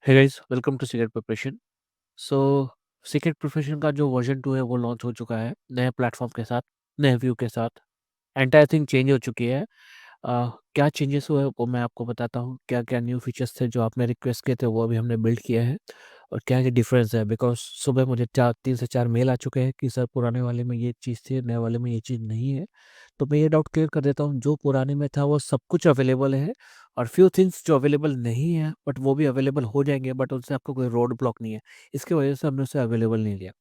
Hey guys, welcome to secret preparation. So secret preparation का जो version 2 है वो लॉन्च हो चुका है नए प्लेटफॉर्म के साथ, नए व्यू के साथ। एंटायर थिंग चेंज हो चुकी है। क्या चेंजेस हुए वो मैं आपको बताता हूँ। क्या क्या न्यू फीचर्स थे जो आपने रिक्वेस्ट किए थे वो अभी हमने बिल्ड किया है, और क्या क्या डिफरेंस है। बिकॉज सुबह मुझे 3 से 4 मेल आ चुके हैं कि सर पुराने वाले में ये चीज़ थी, नए वाले में ये चीज़ नहीं है। तो मैं ये डाउट क्लियर कर देता हूँ, जो पुराने में था वो सब कुछ अवेलेबल है, और फ्यू थिंग्स जो अवेलेबल नहीं है बट वो भी अवेलेबल हो जाएंगे, बट उनसे आपको कोई रोड ब्लॉक नहीं है। इसकी वजह से हमने उसे अवेलेबल नहीं लिया।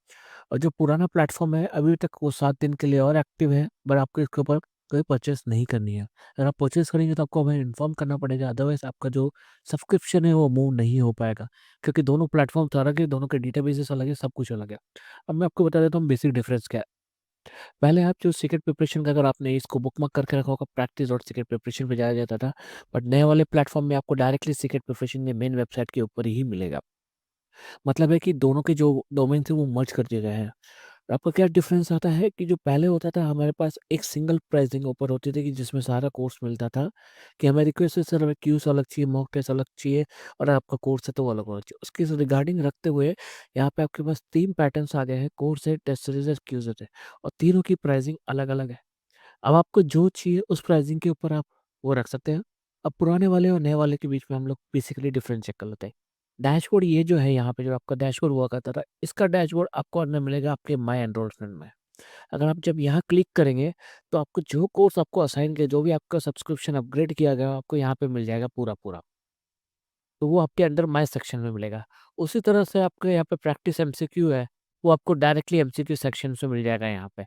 और जो पुराना प्लेटफॉर्म है अभी तक वो 7 दिन के लिए और एक्टिव है, बट आपको इसके ऊपर कोई परचेस नहीं करनी है। अगर आप परचेस करेंगे तो आपको हमें इन्फॉर्म करना पड़ेगा, अदरवाइज आपका जो सब्सक्रिप्शन है वो मूव नहीं हो पाएगा, क्योंकि दोनों प्लेटफॉर्म अलग है, दोनों के डेटाबेसेस अलग है, सब कुछ अलग है। अब मैं आपको बता देता हूँ बेसिक डिफरेंस क्या है। पहले आप जो सीक्रेट प्रिपरेशन का, अगर आपने इसको बुकमार्क करके रखा होगा, प्रैक्टिस और सीक्रेट प्रिपरेशन पे जाया जाता था, बट नए वाले प्लेटफॉर्म में आपको डायरेक्टली सीक्रेट प्रिपरेशन के मेन वेबसाइट के ऊपर ही मिलेगा। मतलब है कि दोनों के जो डोमेन थे वो मर्ज कर दिए गए हैं। आपका क्या डिफरेंस आता है कि जो पहले होता था हमारे पास एक सिंगल प्राइसिंग ऊपर होती थी कि जिसमें सारा कोर्स मिलता था, कि हमें रिक्वेस्ट है सर हमें क्यूज अलग चाहिए, मॉक टेस्ट अलग चाहिए, और आपका कोर्स है तो वो अलग होना चाहिए। उसके रिगार्डिंग रखते हुए यहाँ पे आपके पास 3 पैटर्न्स आ गए हैं, कोर्स है, टेस्ट सीरीज है, क्यूज है, और तीनों की प्राइसिंग अलग अलग है। अब आपको जो चाहिए उस प्राइसिंग के ऊपर आप वो रख सकते हैं। अब पुराने वाले और नए वाले के बीच में हम लोग बेसिकली डिफरेंस चेक कर लेते हैं। डैशबोर्ड ये जो है, यहाँ पे जो आपका डैशबोर्ड हुआ करता था, इसका डैशबोर्ड आपको अंदर मिलेगा आपके माई एनरोलमेंट में। अगर आप जब यहाँ क्लिक करेंगे तो आपको जो कोर्स आपको असाइन किया, जो भी आपका सब्सक्रिप्शन अपग्रेड किया गया, आपको यहाँ पे मिल जाएगा पूरा पूरा। तो वो आपके अंदर माई सेक्शन में मिलेगा। उसी तरह से आपके यहाँ पे प्रैक्टिस एमसीक्यू है, वो आपको डायरेक्टली एमसीक्यू सेक्शन से मिल जाएगा यहाँ पे।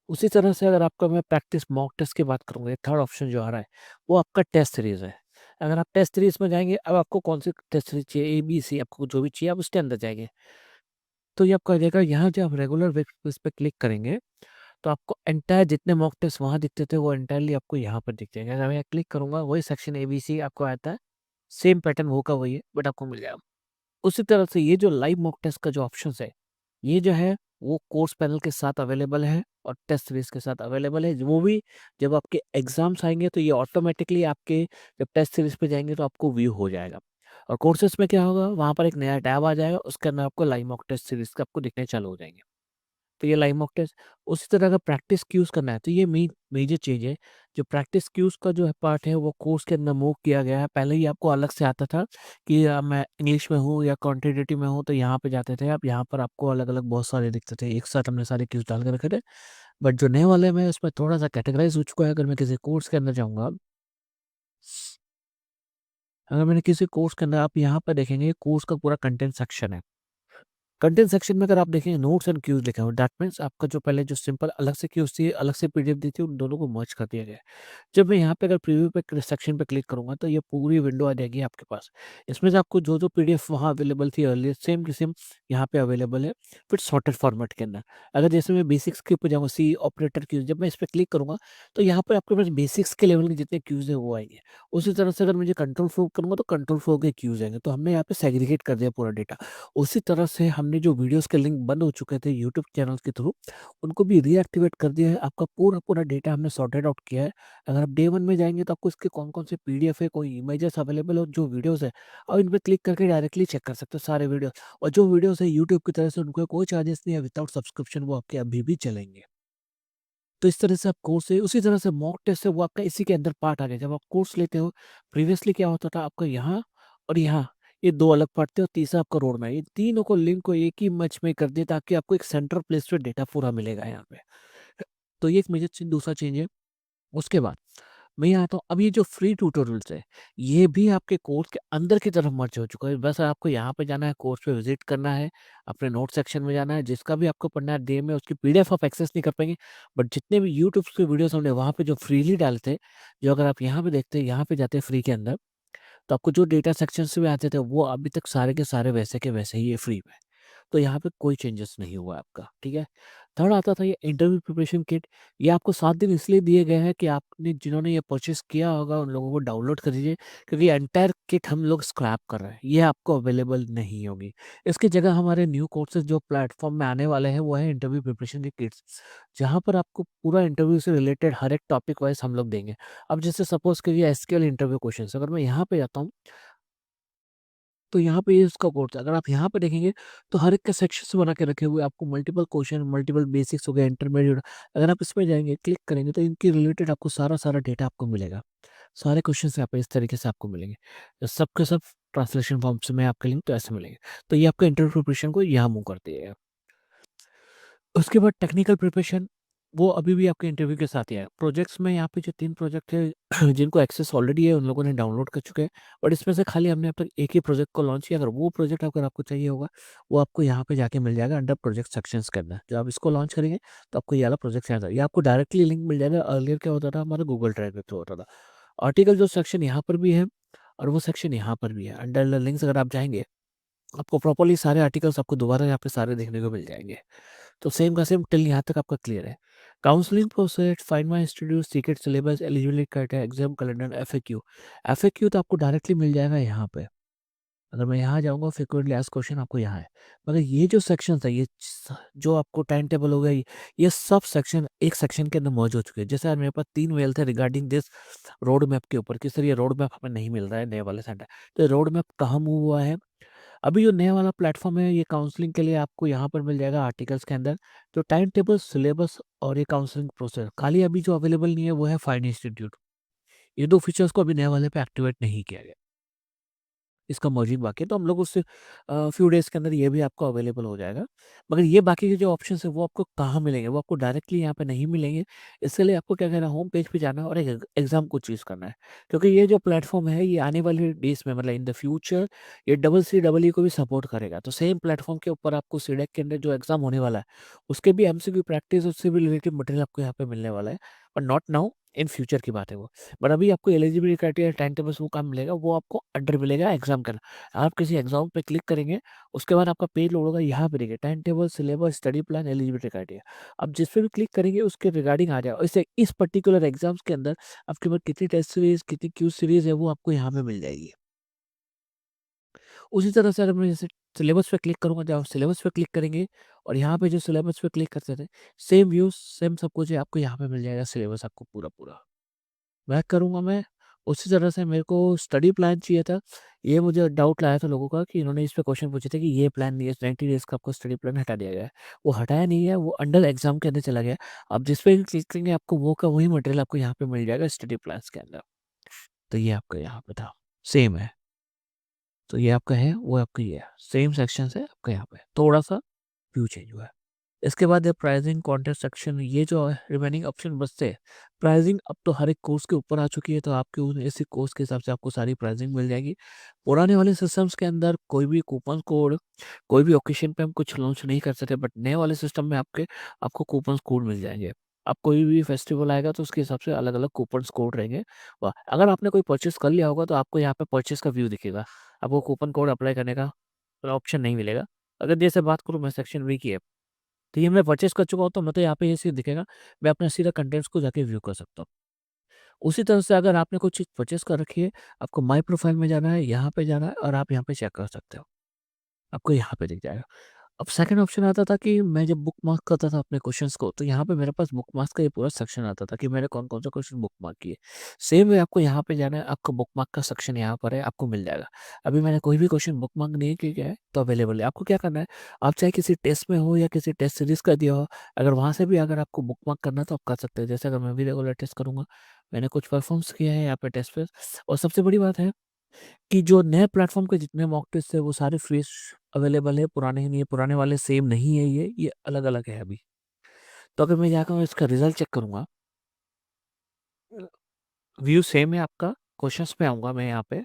उसी तरह से अगर आपका मैं प्रैक्टिस मॉक टेस्ट की बात करूँगा, ये थर्ड ऑप्शन जो आ रहा है, वो आपका टेस्ट सीरीज़ है। अगर आप टेस्ट सीरीज़ में जाएँगे, अब आपको कौन सी टेस्ट सीरीज़ चाहिए, ए, बी, सी, आपको जो भी चाहिए आप उसके अंदर जाएँगे। तो ये आपको आ जाएगा, यहाँ जब आप रेगुलर बेसिस पे क्लिक करेंगे, तो आपको एंटायर जितने मॉक टेस्ट वहाँ दिखते थे, वो एंटायरली आपको यहाँ पर दिख जाएगा। अगर मैं क्लिक करूँगा, वही सेक्शन ए, बी, सी आपको आता है, सेम पैटर्न वो का वही है, बट आपको मिल जाएगा। उसी तरह से ये जो लाइव मॉक टेस्ट का जो ऑप्शंस है, ये जो है वो कोर्स पैनल के साथ अवेलेबल है और टेस्ट सीरीज के साथ अवेलेबल है। वो भी जब आपके एग्जाम्स आएंगे तो ये ऑटोमेटिकली आपके, जब टेस्ट सीरीज पे जाएंगे तो आपको व्यू हो जाएगा। और कोर्सेज में क्या होगा, वहाँ पर एक नया टैब आ जाएगा, उसके अंदर आपको लाइव मॉक टेस्ट सीरीज का आपको दिखने चालू हो जाएंगे। तो ये लाइव मॉक टेस्ट। उसी तरह अगर प्रैक्टिस क्यूज करना है तो ये मेजर चेंज है। जो प्रैक्टिस क्यूज का जो है पार्ट है वो कोर्स के अंदर मूव किया गया है। पहले ही आपको अलग से आता था कि मैं इंग्लिश में हूँ या क्वांटिटेटिव में हूँ, तो यहाँ पे जाते थे आप, यहाँ पर आपको अलग अलग बहुत सारे दिखते थे, एक साथ हमने सारे क्यूज डाल के रखे थे। बट जो नए वाले में उसमें थोड़ा सा कैटेगराइज हो चुका है। अगर मैं किसी कोर्स के अंदर जाऊँगा, अगर मैंने किसी कोर्स के अंदर, आप यहाँ पर देखेंगे कोर्स का पूरा कंटेंट सेक्शन है। कंटेंट सेक्शन में अगर आप देखेंगे नोट्स एंड क्यूज लिखा हुआ, दैट मीन्स आपका जो पहले जो सिंपल अलग से क्यूज थी, अलग से पीडीएफ दी थी, उन दोनों को मर्ज कर दिया गया है। जब मैं यहाँ पे अगर प्रीव्यू पे सेक्शन पे क्लिक करूँगा तो ये पूरी विंडो आ जाएगी आपके पास। इसमें से आपको जो जो पीडीएफ वहाँ अवेलेबल थी अर्लियर, सेम टू सेम यहाँ पे अवेलेबल है, फिर सॉर्टेड फॉर्मेट के अंदर। अगर जैसे मैं बेसिक्स के ऊपर जाऊँगा, सी ऑपरेटर क्यूज, जब मैं इस पर क्लिक करूँगा तो यहाँ पे आपके पास बेसिक्स के लेवल के जितने क्यूज है वो आएंगे। उसी तरह से अगर मुझे कंट्रोल फ्लो करूँगा तो कंट्रोल फ्लो के क्यूज आएंगे। तो हमने यहाँ पे सेग्रीगेट कर दिया पूरा डेटा। उसी तरह से हमने जो वीडियोज़ के लिंक बंद हो चुके थे यूट्यूब चैनल के थ्रू, उनको भी रीएक्टिवेट कर दिया है। आपका पूरा-पूरा डेटा हमने सॉर्टेड आउट किया है। अगर आप डे 1 में जाएँगे तो आपको इसके कौन-कौन से पीडीएफ है, कोई इमेजेस अवेलेबल हो, जो वीडियोज़ है, आप इन पे क्लिक करके डायरेक्टली चेक कर सकते हो सारे वीडियो। और जो वीडियोज़ है यूट्यूब की तरफ से उनको कोई चार्जेस नहीं है, विदाउट सब्सक्रिप्शन वो आपके अभी भी चलेंगे। तो इस तरह से आप कोर्स है, उसी तरह से मॉक टेस्ट है, वो आपका इसी के अंदर पार्ट आ गया। जब आप कोर्स लेते हो, प्रीवियसली क्या होता था आपका यहाँ और यहाँ, ये 2 अलग पार्ट थे और तीसरा आपका रोड मैप। ये तीनों को लिंक को एक ही मैच में कर दिया ताकि आपको एक सेंट्रल प्लेस पे डेटा पूरा मिलेगा यहाँ पे। तो ये एक मेजर चेंज, दूसरा चेंज है। उसके बाद मैं यहाँ आता हूँ, अब ये जो फ्री ट्यूटोरियल्स है, ये भी आपके कोर्स के अंदर की तरफ मर्ज हो चुका है। बस आपको यहाँ पे जाना है, कोर्स पे विज़िट करना है, अपने नोट सेक्शन में जाना है, जिसका भी आपको पढ़ना है डे में उसकी पीडीएफ आप एक्सेस नहीं कर पाएँगे। बट जितने भी यूट्यूब के वीडियोज़ हमने वहाँ पे जो फ्रीली डाले थे, जो अगर आप यहाँ पे देखते हैं, यहाँ पे जाते हैं फ्री के अंदर, तो आपको जो डेटा सेक्शंस में आते थे, वो अभी तक सारे के सारे वैसे के वैसे ही है फ्री में। तो यहाँ पे कोई चेंजेस नहीं हुआ है आपका, ठीक है? थर्ड आता था ये इंटरव्यू प्रिपरेशन किट। ये आपको 7 दिन इसलिए दिए गए हैं कि आपने जिन्होंने ये परचेज़ किया होगा उन लोगों को डाउनलोड कर दीजिए, क्योंकि एंटायर किट हम लोग स्क्रैप कर रहे हैं। ये आपको अवेलेबल नहीं होगी। इसकी जगह हमारे न्यू कोर्सेज़ जो प्लेटफ़ॉर्म में आने वाले हैं, वो है इंटरव्यू प्रिपरेशन की किट्स, जहाँ पर आपको पूरा इंटरव्यू से रिलेटेड हर एक टॉपिक वाइज़ हम लोग देंगे। अब जैसे सपोज़ करिए एसक्यूएल इंटरव्यू क्वेश्चन्स, अगर मैं यहाँ पे जाता हूँ तो यहाँ पे ये इसका कोड था। अगर आप यहाँ पे देखेंगे तो हर एक के सेक्शंस बना के रखे हुए हैं, आपको मल्टीपल क्वेश्चन, मल्टीपल बेसिक्स हो गए, इंटरमीडिएट। अगर आप इसमें जाएँगे, क्लिक करेंगे तो इनके रिलेटेड आपको सारा डेटा आपको मिलेगा। सारे क्वेश्चंस यहाँ पे इस तरीके से आपको मिलेंगे। तो सब के सब ट्रांसलेशन फॉर्म्स में आपके लिंक तो ऐसे मिलेंगे। तो ये आपका इंटरव्यू प्रिपरेशन को यहाँ मूव कर दिया है। उसके बाद टेक्निकल प्रिपरेशन, वो अभी भी आपके इंटरव्यू के साथ ही है। प्रोजेक्ट्स में यहाँ पे जो 3 प्रोजेक्ट है जिनको एक्सेस ऑलरेडी है, उन लोगों ने डाउनलोड कर चुके हैं। और इसमें से खाली हमने अब तक एक ही प्रोजेक्ट को लॉन्च किया। अगर वो प्रोजेक्ट अगर आपको चाहिए होगा, वो आपको यहाँ पे जाके मिल जाएगा अंडर प्रोजेक्ट सेक्शंस के अंदर। जब आप इसको लॉन्च करेंगे, तो आपको ये वाला प्रोजेक्ट यहाँ ये आपको डायरेक्टली लिंक मिल जाएगा। अर्लियर क्या होता था, हमारा गूगल ड्राइव के थ्रू होता था। आर्टिकल जो सेक्शन यहाँ पर भी है और वो सेक्शन यहाँ पर भी है। अंडर द लिंक्स अगर आप जाएँगे, आपको प्रॉपर्ली सारे आर्टिकल्स आपको दोबारा यहाँ पे सारे देखने को मिल जाएँगे। तो सेम का सेम टिल यहाँ तक आपका क्लियर है। Counselling process, find my institute, secret syllabus, eligibility criteria, exam calendar, FAQ. FAQ तो आपको डायरेक्टली मिल जाएगा यहाँ पे। अगर मैं यहाँ जाऊँगा, फ्रीक्वेंटली आस्क्ड क्वेश्चन आपको यहाँ है। मगर ये जो सेक्शंस है, ये जो आपको टाइम टेबल हो गया, ये सब सेक्शन एक सेक्शन के अंदर मौज हो चुके हैं। जैसे आज मेरे पास 3 मेल थे रिगार्डिंग दिस रोड मैप के ऊपर कि सर ये रोड मैप हमें नहीं मिल रहा है नए वाले सेंटर। तो रोड मैप कहाँ मूव हुआ है? अभी जो नया वाला प्लेटफ़ॉर्म है, ये काउंसलिंग के लिए आपको यहाँ पर मिल जाएगा आर्टिकल्स के अंदर, जो टाइम टेबल, सिलेबस और ये काउंसलिंग प्रोसेस। खाली अभी जो अवेलेबल नहीं है, वो है फाइंड इंस्टीट्यूट। ये 2 फीचर्स को अभी नए वाले पे एक्टिवेट नहीं किया गया। इसका मर्जिंग बाकी है, तो हम लोग उससे फ्यू डेज़ के अंदर ये भी आपको अवेलेबल हो जाएगा। मगर ये बाकी के जो ऑप्शंस हैं, वो आपको कहाँ मिलेंगे? वो आपको डायरेक्टली यहाँ पे नहीं मिलेंगे। इसके लिए आपको क्या करना है, होम पेज पे जाना है और एक एग्ज़ाम को चूज़ करना है। क्योंकि ये जो प्लेटफ़ॉर्म है, ये आने वाले डेज़ में, मतलब इन द फ्यूचर, ये डबल सी डबल ई को भी सपोर्ट करेगा। तो सेम प्लेटफ़ॉर्म के ऊपर आपको सीडेक के अंदर जो एग्ज़ाम होने वाला है, उसके भी एमसीक्यू प्रैक्टिस, उससे भी रिलेटेड मटेरियल आपको यहाँ पे मिलने वाला है। But not now, in future की बात है वो। बट अभी आपको एलिजिबिलिटी क्राइटेरिया, टाइम टेबल्स वो काम मिलेगा, वो आपको अंडर मिलेगा एग्ज़ाम का। आप किसी एग्ज़ाम पे क्लिक करेंगे, उसके बाद आपका पेज लोड होगा, यहाँ पे देखिए time table, syllabus, study plan, eligibility criteria. आप जिस पे भी क्लिक करेंगे उसके रिगार्डिंग आ जाएगा। इससे इस पर्टिकुलर एग्ज़ाम्स के अंदर आपके पास कितनी टेस्ट सीरीज़, कितनी क्विज़ सीरीज़ है, वो आपको यहाँ पे मिल जाएगी। उसी तरह से अगर मैं जैसे सिलेबस पे क्लिक करूँगा, जब आप सिलेबस पे क्लिक करेंगे और यहाँ पे जो सिलेबस पे क्लिक करते थे, सेम व्यूज़, सेम सब कुछ है, आपको यहाँ पे मिल जाएगा सिलेबस आपको पूरा-पूरा। मैं करूँगा मैं, उसी तरह से मेरे को स्टडी प्लान चाहिए था। ये मुझे डाउट लाया था लोगों का कि इन्होंने इस पे क्वेश्चन पूछे थे कि ये प्लान नहीं है, 90 डेज़ का आपको स्टडी प्लान हटा दिया गया है। वो हटाया नहीं है, वो अंडर एग्ज़ाम के अंदर चला गया है। आप जिस पे भी क्लिक करेंगे, आपको वो का वही मटेरियल आपको यहाँ पे मिल जाएगा स्टडी प्लान्स के अंदर। तो ये आपका यहाँ पे था, सेम है। तो ये आपका है, वो आपका ये है। सेम सेक्शंस है आपका यहाँ पे, थोड़ा-सा व्यू चेंज हुआ है। इसके बाद है प्राइसिंग, कॉन्टेस्ट सेक्शन, ये जो है रिमेनिंग ऑप्शन बचते हैं। प्राइसिंग अब तो हर एक कोर्स के ऊपर आ चुकी है, तो आपके उन इसी कोर्स के हिसाब से आपको सारी प्राइसिंग मिल जाएगी। पुराने वाले सिस्टम्स के अंदर कोई भी कूपन कोड, कोई भी ओकेशन पे हम कुछ लॉन्च नहीं कर सकते, बट नए वाले सिस्टम में आपको कूपन्स कोड मिल जाएँगे। अब कोई भी फेस्टिवल आएगा तो उसके हिसाब से अलग-अलग कूपन्स कोड रहेंगे। वाह! अगर आपने कोई परचेज़ कर लिया होगा तो आपको यहाँ पे परचेज़ का व्यू दिखेगा। आपको कूपन कोड अप्लाई करने का ऑप्शन नहीं मिलेगा। अगर जैसे बात करूँ मैं सेक्शन बी की है, तो ये मैं परचेज़ कर चुका हूँ, तो मैं तो यहाँ पे ये चीज़ दिखेगा, मैं अपना सीधा कंटेंट्स को जाके व्यू कर सकता हूँ। उसी तरह से अगर आपने कोई चीज़ परचेज़ कर रखी है, आपको माय प्रोफाइल में जाना है, यहाँ पे जाना है और आप यहाँ पे चेक कर सकते हो। आपको यहाँ पे दिख जाएगा। अब सेकंड ऑप्शन आता था कि मैं जब बुकमार्क करता था अपने क्वेश्चंस को, तो यहाँ पे मेरे पास बुकमार्क्स का ये पूरा सेक्शन आता था कि मैंने कौन-कौन से क्वेश्चन बुकमार्क किए। सेम वे आपको यहाँ पे जाना है, आपका बुकमार्क का सेक्शन यहाँ पर है, आपको मिल जाएगा। अभी मैंने कोई भी क्वेश्चन बुकमार्क नहीं किया है, तो अवेलेबल है। आपको क्या करना है, आप चाहे किसी टेस्ट में हो या किसी टेस्ट सीरीज़ का दिया हो, अगर वहाँ से भी अगर आपको बुकमार्क करना है, तो आप कर सकते हैं। जैसे अगर मैं भी रेगुलर टेस्ट करूँगा, मैंने कुछ परफॉर्म्स किया है यहाँ पे टेस्ट पे। और सबसे बड़ी बात है कि जो नए प्लेटफ़ॉर्म के जितने मॉक टेस्ट है वो सारे फ्रेश अवेलेबल है, पुराने ही नहीं है, पुराने वाले सेम नहीं है ये अलग-अलग है अभी। तो अगर मैं जाकर इसका रिज़ल्ट चेक करूँगा, व्यू सेम है आपका, क्वेश्चंस पे आऊँगा मैं यहाँ पे।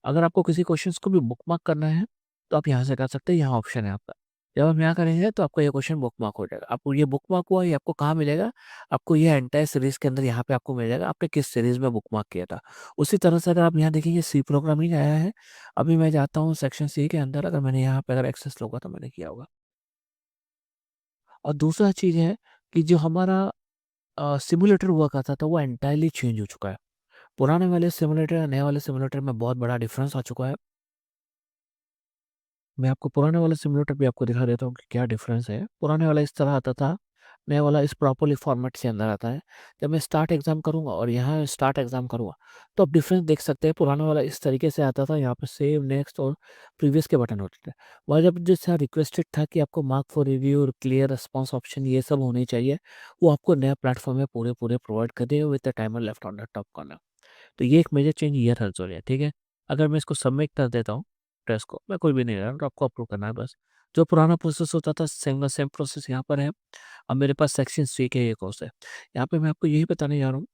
अगर आपको किसी क्वेश्चंस को भी बुकमार्क करना है, तो आप यहाँ से कर सकते हैं, यहाँ ऑप्शन है आपका। जब हम यहाँ करेंगे तो आपका ये क्वेश्चन बुकमार्क हो जाएगा। आपको ये बुकमार्क हुआ, ये आपको कहाँ मिलेगा? आपको ये एंटायर सीरीज़ के अंदर यहाँ पे आपको मिल जाएगा, आपने किस सीरीज़ में बुकमार्क किया था। उसी तरह से अगर आप यहाँ देखेंगे सी प्रोग्रामिंग आया है, अभी मैं जाता हूँ सेक्शन सी के अंदर, अगर मैंने यहाँ पे अगर एक्सेस लूँगा तो मैंने किया होगा। और दूसरा चीज़ है कि जो हमारा सिम्युलेटर हुआ करता था वो एंटायरली चेंज हो चुका है। पुराने वाले सिम्युलेटर और नए वाले सिम्युलेटर में बहुत बड़ा डिफरेंस आ चुका है। मैं आपको पुराने वाले सिम्युलेटर भी आपको दिखा देता हूँ कि क्या डिफरेंस है। पुराने वाला इस तरह आता था, नया वाला इस प्रॉपर्ली फॉर्मेट से अंदर आता है। जब मैं स्टार्ट एग्ज़ाम करूँगा और यहाँ स्टार्ट एग्ज़ाम करूँगा, तो आप डिफ़रेंस देख सकते हैं। पुराना वाला इस तरीके से आता था, यहाँ पे सेव, नेक्स्ट और प्रीवियस के बटन होते थे। वहाँ जब जैसा रिक्वेस्टेड था कि आपको मार्क फॉर रिव्यू और क्लियर रिस्पॉन्स ऑप्शन ये सब होने चाहिए, वो आपको नया प्लेटफ़ॉर्म में पूरे-पूरे प्रोवाइड कर दिए with the timer left on the top corner. तो ये एक मेजर चेंज ईयर हर्ट्ज़ हो रही है, ठीक है? अगर मैं इसको सबमिट कर देता हूँ टेस्ट को, मैं कोई भी नहीं ले रहा हूँ, तो आपको अप्रूव करना है बस। जो पुराना प्रोसेस होता था, सेम का सेम प्रोसेस यहाँ पर है। अब मेरे पास सेक्शन सी के ये कोर्स है। यहाँ पे मैं आपको यही बताने जा रहा हूँ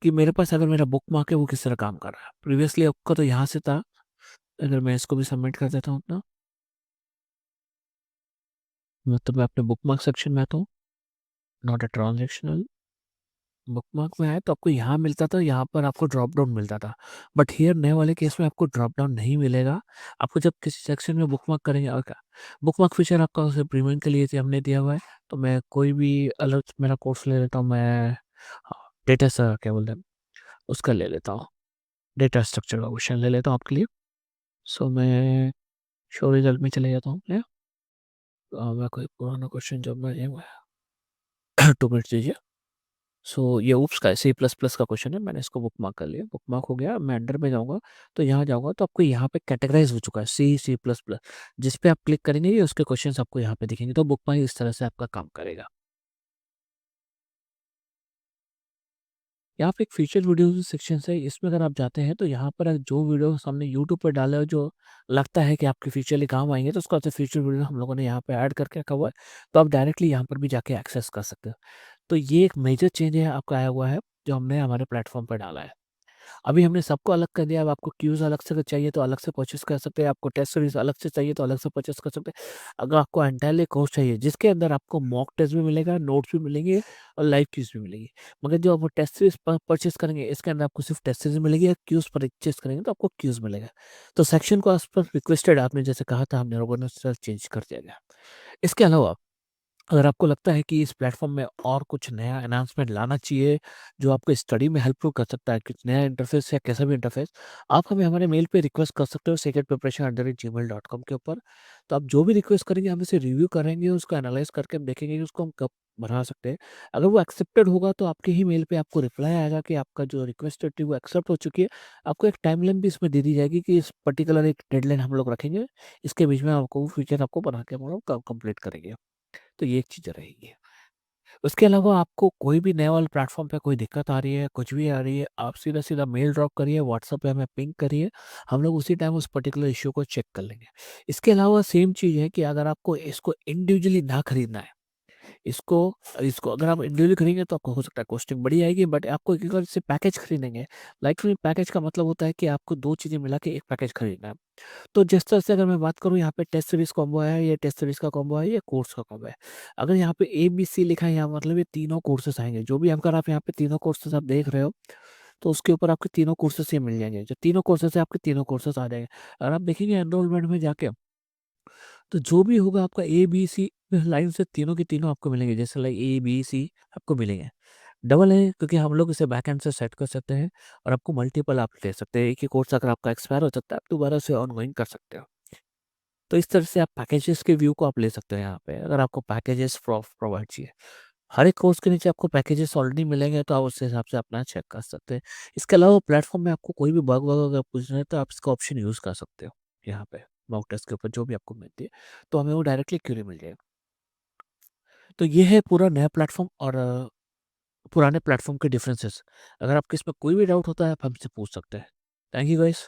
कि मेरे पास अगर मेरा बुकमार्क है वो किस तरह काम कर रहा है। प्रीवियसली आपका तो यहाँ से था, अगर मैं इसको भी सबमिट कर देता हूँ अपना, मतलब मैं अपने बुकमार्क सेक्शन में आता हूँ, नॉट अ ट्रांज़ैक्शनल। बुकमार्क में आए तो आपको यहाँ मिलता था, यहाँ पर आपको ड्रॉप डाउन मिलता था। बट हियर नए वाले केस में आपको ड्रॉप डाउन नहीं मिलेगा। आपको जब किसी सेक्शन में बुकमार्क करेंगे और क्या, बुकमार्क फीचर आपका उसे प्रीमियम के लिए से हमने दिया हुआ है। तो मैं कोई भी अलग मेरा कोर्स ले लेता हूँ, मैं डेटा स क्या बोलते हैं, उसका ले लेता हूँ, डेटा स्ट्रक्चर का क्वेश्चन ले लेता हूँ आपके लिए। सो मैं शो रिज़ल्ट में चले जाता हूँ अपने। मैं कोई पुराना क्वेश्चन जब मैं 2 मिनट दीजिए। सो ये ऊप्स का है, सी प्लस प्लस का क्वेश्चन है, मैंने इसको बुकमार्क कर लिया, बुकमार्क हो गया। मैं अंडर में जाऊँगा, तो यहाँ जाऊँगा तो आपको यहाँ पे कैटेगराइज़ हो चुका है सी, सी प्लस प्लस। जिस पे आप क्लिक करेंगे ये उसके क्वेश्चंस आपको यहाँ पे दिखेंगे, तो बुकमार्क इस तरह से आपका काम करेगा। यहाँ पे एक फीचर वीडियोज़ सेक्शन है, इसमें अगर आप जाते हैं तो यहाँ पर जो वीडियो हमने यूट्यूब पे डाला है, जो लगता है कि आपके फ्यूचरली काम आएँगे, तो उसका तो फीचर वीडियो हम लोगों ने यहाँ पे ऐड करके रखा हुआ है, तो आप डायरेक्टली यहाँ पर भी जाके एक्सेस कर सकते हो। तो ये एक मेजर चेंज है आपका आया हुआ है, जो हमने हमारे प्लेटफ़ॉर्म पे डाला है। अभी हमने सबको अलग कर दिया। अब आपको क्यूज़ अलग से अगर चाहिए तो अलग से परचेज़ कर सकते हैं, आपको टेस्ट सीरीज़ अलग से चाहिए तो अलग से परचेज़ कर सकते हैं। अगर आपको एंटायरली कोर्स चाहिए जिसके अंदर आपको मॉक टेस्ट भी मिलेगा, नोट्स भी मिलेंगे और लाइव क्यूज़ भी मिलेंगी। मगर जो आप टेस्ट सीरीज़ परचेज़ करेंगे इसके अंदर आपको सिर्फ टेस्ट सीरीज़ मिलेगी, या क्यूज़ परचेज़ करेंगे तो आपको क्यूज़ मिलेगा। तो सेक्शन को एज़ पर रिक्वेस्टेड आपने जैसे कहा था, हमने लोगों ने चेंज कर दिया गया। इसके अलावा अगर आपको लगता है कि इस प्लेटफ़ॉर्म में और कुछ नया एनहांसमेंट लाना चाहिए, जो आपको स्टडी में हेल्पफुल कर सकता है, कुछ नया इंटरफ़ेस या कैसा भी इंटरफ़ेस, आप हमें हमारे मेल पे रिक्वेस्ट कर सकते हो secretpreparation@gmail.com के ऊपर। तो आप जो भी रिक्वेस्ट करेंगे हम इसे रिव्यू करेंगे, उसको एनालाइज़ करके हम देखेंगे कि उसको हम कब बना सकते हैं। अगर वो एक्सेप्टेड होगा तो आपके ही मेल पे आपको रिप्लाई आएगा कि आपका जो रिक्वेस्ट थी वो एक्सेप्ट हो चुकी है। आपको एक टाइमलाइन भी इसमें दे दी जाएगी कि इस पर्टिकुलर एक डेडलाइन हम लोग रखेंगे, इसके बीच में आपको वो फीचर आपको बना के हम लोग कंप्लीट करेंगे। तो ये एक चीज़ रहेगी। उसके अलावा आपको कोई भी नए वाले प्लेटफ़ॉर्म पे कोई दिक्कत आ रही है, कुछ भी आ रही है, आप सीधा-सीधा मेल ड्रॉप करिए, व्हाट्सएप पे हमें पिंग करिए, हम लोग उसी टाइम उस पर्टिकुलर इश्यू को चेक कर लेंगे। इसके अलावा सेम चीज़ है कि अगर आपको इसको इंडिविजुअली ना खरीदना है, इसको इसको अगर आप इंडिविजुअली खरीदेंगे तो आपको हो सकता है कॉस्टिंग बड़ी आएगी, बट आपको एक अगर इससे पैकेज खरीदेंगे, लाइक पैकेज का मतलब होता है कि आपको 2 चीज़ें मिला के एक पैकेज खरीदना है। तो जिस तरह से अगर मैं बात करूँ, यहाँ पे टेस्ट सीरीज़ कॉम्बो है, ये टेस्ट सीरीज़ का कॉम्बो है, ये कोर्स का कॉम्बो है। अगर यहाँ पे ए-बी-सी लिखा है, यहाँ मतलब ये तीनों कोर्सेज़ आएँगे। जो भी अगर आप यहाँ पे तीनों कोर्सेज़ आप देख रहे हो, तो उसके ऊपर आपके तीनों कोर्सेज़ ये मिल जाएँगे। जो तीनों कोर्सेज़ हैं, आपके तीनों कोर्सेज़ आ जाएँगे। अगर आप देखेंगे एनरोलमेंट में जाके, तो जो भी होगा आपका ए-बी-सी लाइन से तीनों के तीनों आपको मिलेंगे। जैसे लाइक ए-बी-सी आपको मिलेंगे। डबल है क्योंकि हम लोग इसे बैकएंड से सेट कर सकते हैं और आपको मल्टीपल आप ले सकते हैं। एक ही कोर्स अगर आपका एक्सपायर हो सकता है, आप दोबारा से ऑनगोइंग कर सकते हो। तो इस तरह से आप पैकेजेस के व्यू को आप ले सकते हो यहाँ पे, अगर आपको पैकेजेस प्रोवाइड चाहिए। हर एक कोर्स के नीचे आपको पैकेजेस ऑलरेडी मिलेंगे, तो आप उस हिसाब से अपना चेक कर सकते हैं। इसके अलावा प्लेटफ़ॉर्म में आपको कोई भी बग वग अगर पूछना है, तो आप इसका ऑप्शन यूज़ कर सकते हो यहाँ पे, मॉक टेस्ट के ऊपर जो भी आपको मिलती है, तो हमें वो डायरेक्टली क्वेरी मिल जाएगा। तो ये है पूरा नया प्लेटफ़ॉर्म और पुराने प्लेटफ़ॉर्म के डिफरेंसेस। अगर आपको इसमें कोई भी डाउट होता है, आप हमसे पूछ सकते हैं। Thank you guys.